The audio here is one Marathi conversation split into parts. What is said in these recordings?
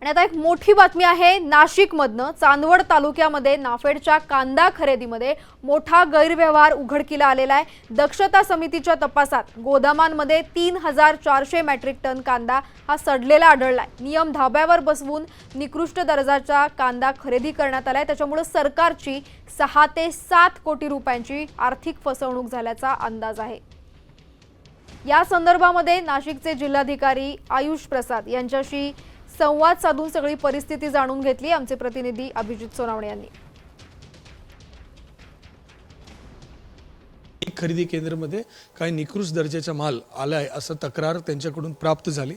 आणि आता एक मोठी बातमी आहे नाशिकमधनं। चांदवड तालुक्यामध्ये नाफेडच्या कांदा खरेदीमध्ये मोठा गैरव्यवहार उघडकीला आलेला आहे। दक्षता समितीच्या तपासात गोदामांमध्ये 3400 मेट्रिक टन कांदा हा सडलेला आढळलाय। नियम धाब्यावर बसवून निकृष्ट दर्जाचा कांदा खरेदी करण्यात आलाय। त्याच्यामुळे सरकारची 6 ते 7 कोटी रुपयांची आर्थिक फसवणूक झाल्याचा अंदाज आहे। या संदर्भामध्ये नाशिकचे जिल्हाधिकारी आयुष प्रसाद यांच्याशी संवाद साधून सगळी परिस्थिती जाणून घेतली आमचे प्रतिनिधी अभिजित सोनावणे यांनी। खरेदी केंद्रामध्ये काही निकृष्ट दर्जाचा माल आलाय असं तक्रार त्यांच्याकडून प्राप्त झाली।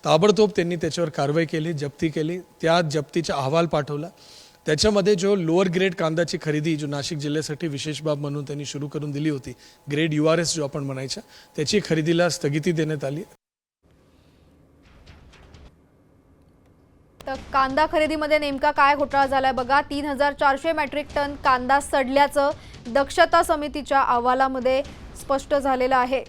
ताबडतोब त्यांनी त्याच्यावर कारवाई केली, जप्ती केली। त्या जप्तीचा अहवाल पाठवला। त्याच्यामध्ये जो लोअर ग्रेड कांद्याची खरेदी जो नाशिक जिल्ह्यासाठी विशेष बाब म्हणून त्यांनी सुरू करून दिली होती, ग्रेड URS जो आपण म्हणायचा, त्याची खरेदीला स्थगिती देण्यात आली। तर कांदा खरेदीमध्ये नेमका काय घोटाळा झालाय बघा। 3400 मेट्रिक टन कांदा सडल्याचं दक्षता समितीच्या अहवालामध्ये स्पष्ट झालेलं आहे।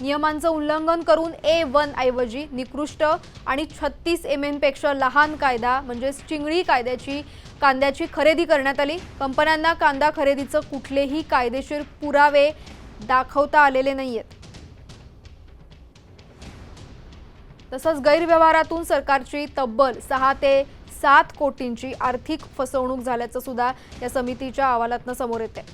नियमांचं उल्लंघन करून A1 ऐवजी निकृष्ट आणि 36 mm पेक्षा लहान कायदा म्हणजे चिंगळी कांद्याची खरेदी करण्यात आली। कंपन्यांना कांदा खरेदीचं कुठलेही कायदेशीर पुरावे दाखवता आलेले नाहीयेत। तसंच गैरव्यवहारातून सरकारची तब्बल 6 ते 7 कोटींची आर्थिक फसवणूक झाल्याचं सुद्धा या समितीच्या अहवालातून समोर येते।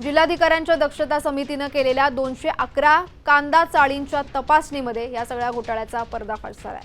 जिल्हाधिकाऱ्यांच्या दक्षता समितीने केलेल्या 211 कांदा चाळींच्या तपासणीमध्ये या सगळ्या घोटाळ्याचा पर्दाफाश झालाय।